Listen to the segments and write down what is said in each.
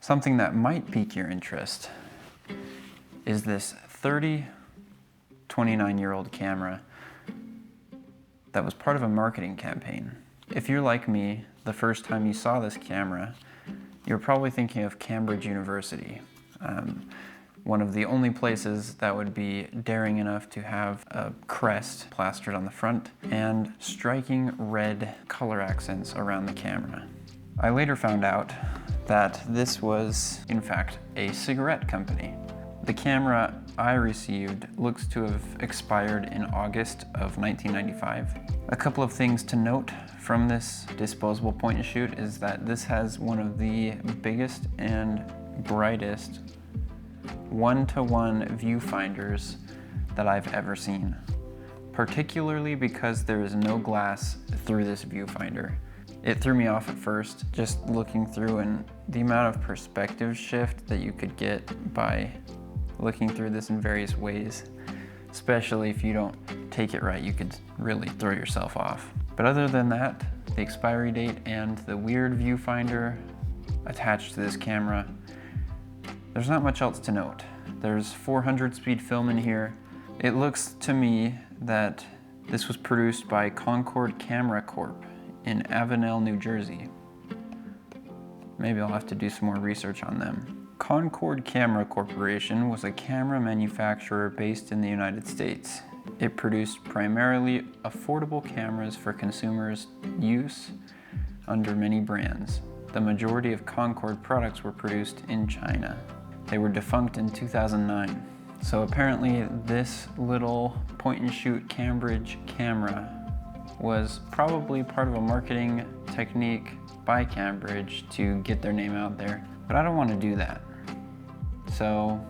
Something that might pique your interest is this 29-year-old camera that was part of a marketing campaign. If you're like me, the first time you saw this camera, you're probably thinking of Cambridge University, one of the only places that would be daring enough to have a crest plastered on the front and striking red color accents around the camera. I later found out that this was, in fact, a cigarette company. The camera I received looks to have expired in August of 1995. A couple of things to note from this disposable point and shoot is that this has one of the biggest and brightest one-to-one viewfinders that I've ever seen, particularly because there is no glass through this viewfinder. It threw me off at first, just looking through, and the amount of perspective shift that you could get by looking through this in various ways, especially if you don't take it right, you could really throw yourself off. But other than that, the expiry date and the weird viewfinder attached to this camera, there's not much else to note. There's 400 speed film in here. It looks to me that this was produced by Concord Camera Corp in Avenel, New Jersey. Maybe I'll have to do some more research on them. Concord Camera Corporation was a camera manufacturer based in the United States. It produced primarily affordable cameras for consumers' use under many brands. The majority of Concord products were produced in China. They were defunct in 2009. So apparently this little point-and-shoot Cambridge camera was probably part of a marketing technique by Cambridge to get their name out there. But I don't want to do that. So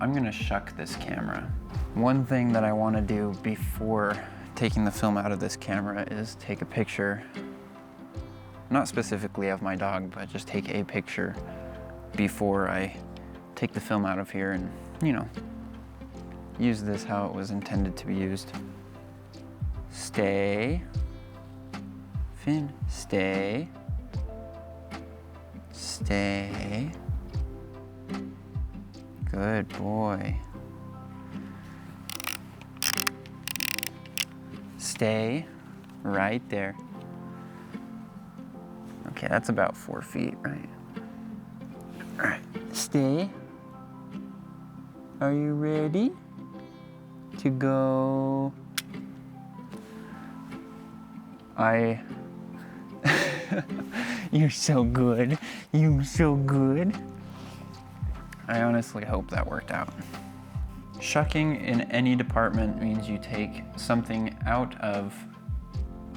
I'm gonna shuck this camera. One thing that I want to do before taking the film out of this camera is take a picture, not specifically of my dog, but just take a picture before I take the film out of here and, you know, use this how it was intended to be used. Stay. Finn, stay. Stay. Good boy. Stay right there. Okay, that's about 4 feet, right? All right, stay. Are you ready to go? You're so good. You're so good. I honestly hope that worked out. Shucking in any department means you take something out of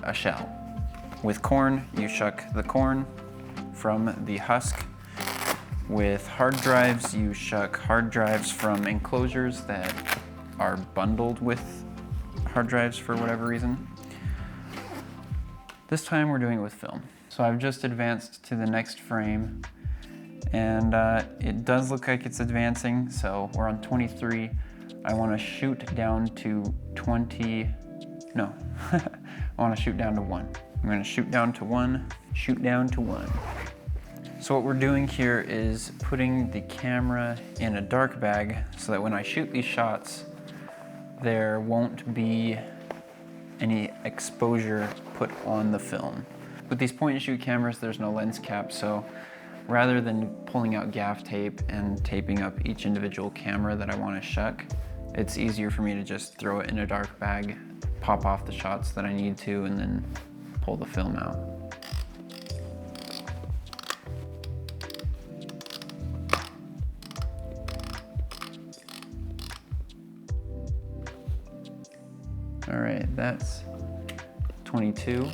a shell. With corn, you shuck the corn from the husk. With hard drives, you shuck hard drives from enclosures that are bundled with hard drives for whatever reason. This time we're doing it with film. So I've just advanced to the next frame, and it does look like it's advancing, so we're on 23. I want to shoot down to 20, no, I want to shoot down to 1. I'm going to shoot down to 1, shoot down to 1. So what we're doing here is putting the camera in a dark bag so that when I shoot these shots, there won't be any exposure put on the film. With these point and shoot cameras, there's no lens cap, so rather than pulling out gaff tape and taping up each individual camera that I want to shuck, it's easier for me to just throw it in a dark bag, pop off the shots that I need to, and then pull the film out. All right, that's 22.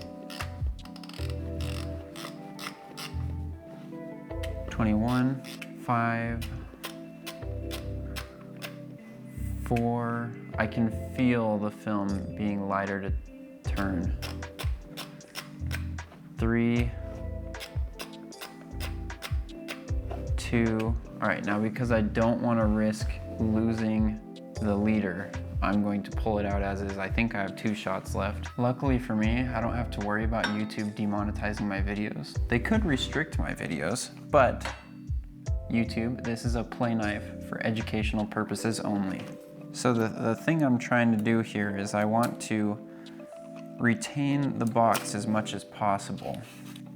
21, 5, 4. I can feel the film being lighter to turn. 3, 2. All right, now because I don't want to risk losing the leader, I'm going to pull it out as is. I think I have 2 shots left. Luckily for me, I don't have to worry about YouTube demonetizing my videos. They could restrict my videos, but YouTube, this is a play knife for educational purposes only. So the thing I'm trying to do here is I want to retain the box as much as possible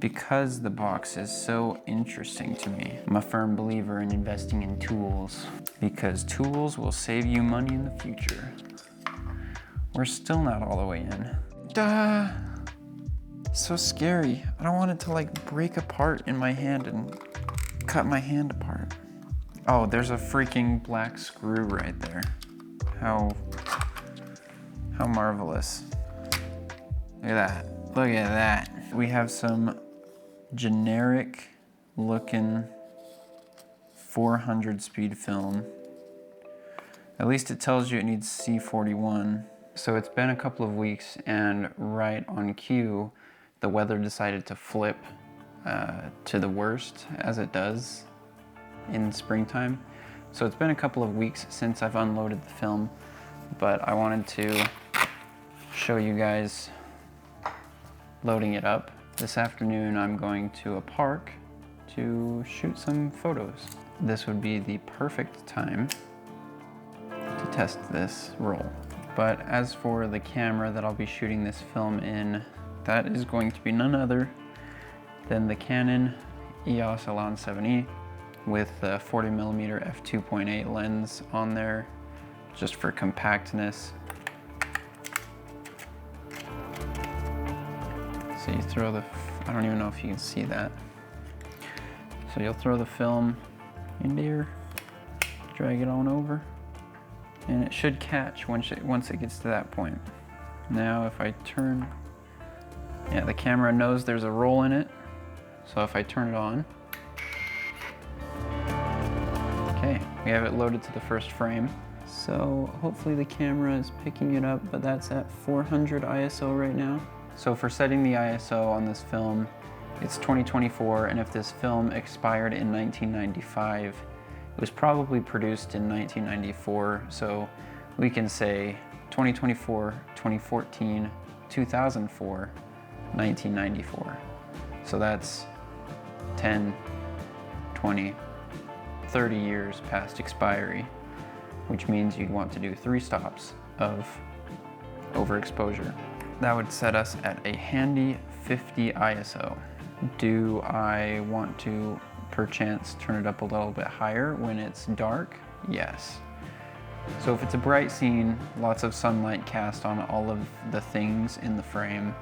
because the box is so interesting to me. I'm a firm believer in investing in tools because tools will save you money in the future. We're still not all the way in. Duh! So scary. I don't want it to like break apart in my hand and cut my hand apart. Oh, there's a freaking black screw right there. How marvelous. Look at that. Look at that. We have some generic looking 400 speed film. At least it tells you it needs C41. So it's been a couple of weeks and right on cue, the weather decided to flip to the worst as it does in springtime. So it's been a couple of weeks since I've unloaded the film, but I wanted to show you guys loading it up. This afternoon I'm going to a park to shoot some photos. This would be the perfect time to test this roll. But as for the camera that I'll be shooting this film in, that is going to be none other than the Canon EOS Elan 7E with the 40mm f2.8 lens on there, just for compactness. So you throw I don't even know if you can see that. So you'll throw the film into here, drag it on over, and it should catch once it gets to that point. Now if I turn, yeah, the camera knows there's a roll in it, so if I turn it on, okay, we have it loaded to the first frame. So hopefully the camera is picking it up, but that's at 400 ISO right now. So for setting the ISO on this film, it's 2024, and if this film expired in 1995, it was probably produced in 1994, so we can say 2024, 2014, 2004, 1994. So that's 10, 20, 30 years past expiry, which means you'd want to do 3 stops of overexposure. That would set us at a handy 50 ISO. Do I want to perchance turn it up a little bit higher when it's dark? Yes. So if it's a bright scene, lots of sunlight cast on all of the things in the frame,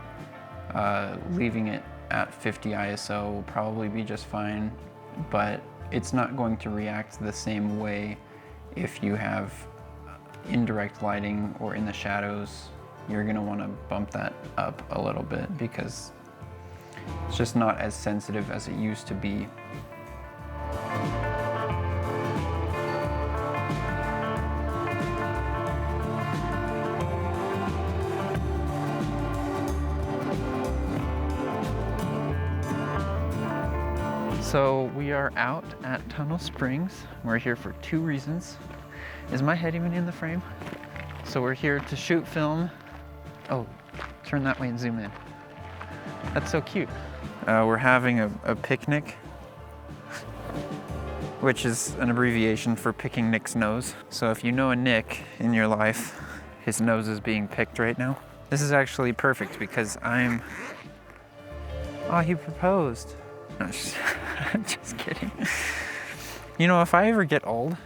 leaving it at 50 ISO will probably be just fine, but it's not going to react the same way if you have indirect lighting or in the shadows. You're gonna wanna bump that up a little bit because it's just not as sensitive as it used to be. So we are out at Tunnel Springs. We're here for 2 reasons. Is my head even in the frame? So we're here to shoot film. Oh, turn that way and zoom in. That's so cute. We're having a picnic, which is an abbreviation for picking Nick's nose. So if you know a Nick in your life, his nose is being picked right now. This is actually perfect because oh, he proposed. No, I'm just kidding. You know, if I ever get old,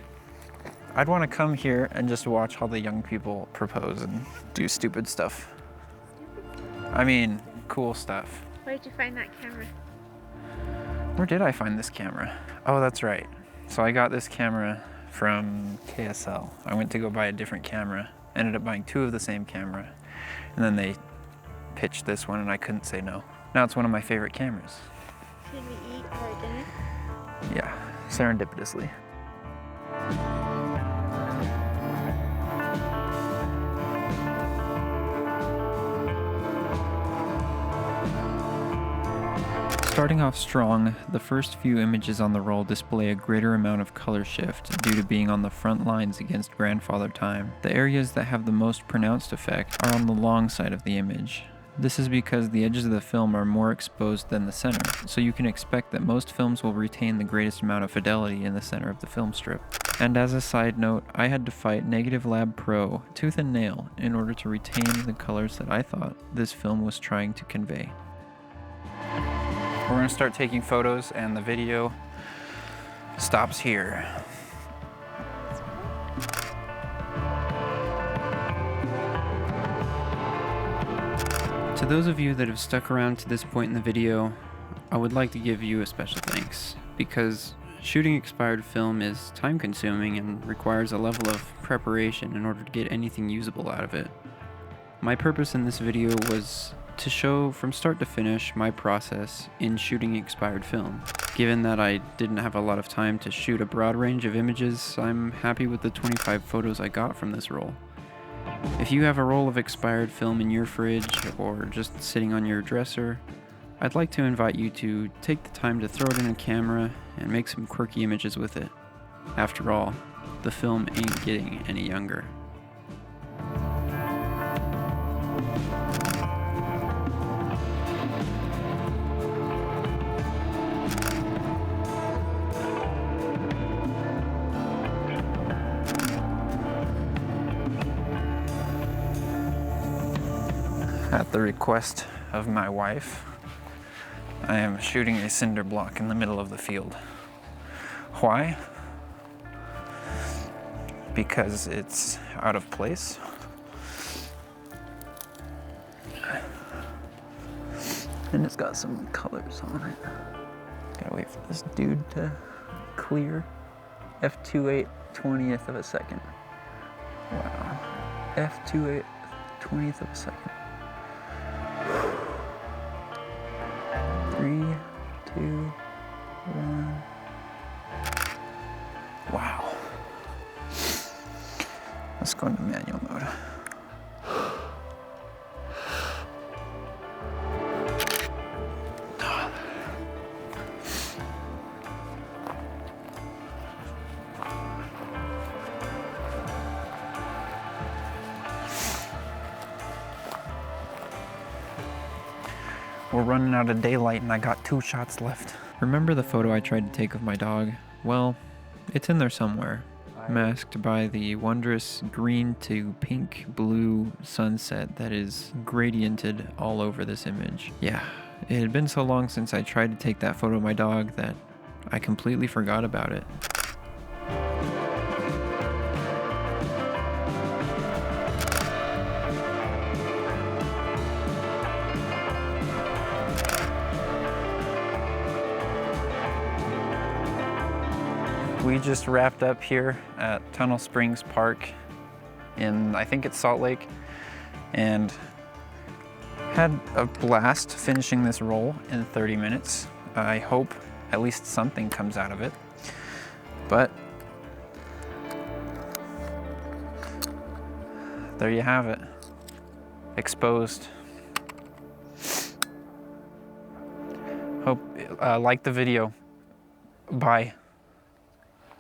I'd want to come here and just watch all the young people propose and do stupid stuff. I mean, cool stuff. Where'd you find that camera? Where did I find this camera? Oh, that's right. So I got this camera from KSL. I went to go buy a different camera, ended up buying 2 of the same camera, and then they pitched this one and I couldn't say no. Now it's one of my favorite cameras. Should we eat our dinner? Yeah, serendipitously. Starting off strong, the first few images on the roll display a greater amount of color shift due to being on the front lines against grandfather time. The areas that have the most pronounced effect are on the long side of the image. This is because the edges of the film are more exposed than the center, so you can expect that most films will retain the greatest amount of fidelity in the center of the film strip. And as a side note, I had to fight Negative Lab Pro tooth and nail in order to retain the colors that I thought this film was trying to convey. We're going to start taking photos and the video stops here. To those of you that have stuck around to this point in the video, I would like to give you a special thanks, because shooting expired film is time consuming and requires a level of preparation in order to get anything usable out of it. My purpose in this video was to show from start to finish my process in shooting expired film. Given that I didn't have a lot of time to shoot a broad range of images, I'm happy with the 25 photos I got from this roll. If you have a roll of expired film in your fridge or just sitting on your dresser, I'd like to invite you to take the time to throw it in a camera and make some quirky images with it. After all, the film ain't getting any younger. At the request of my wife, I am shooting a cinder block in the middle of the field. Why? Because it's out of place. And it's got some colors on it. Gotta wait for this dude to clear. F28 20th of a second. Wow. F28 20th of a second. 3, 2, 1. Wow. Let's go into manual mode. We're running out of daylight and I got 2 shots left. Remember the photo I tried to take of my dog? Well, it's in there somewhere, masked by the wondrous green to pink blue sunset that is gradiented all over this image. Yeah, it had been so long since I tried to take that photo of my dog that I completely forgot about it. We just wrapped up here at Tunnel Springs Park in, I think it's Salt Lake, and had a blast finishing this roll in 30 minutes. I hope at least something comes out of it. But there you have it. Exposed. Hope like the video. Bye.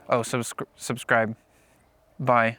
Oh, subscribe. Bye.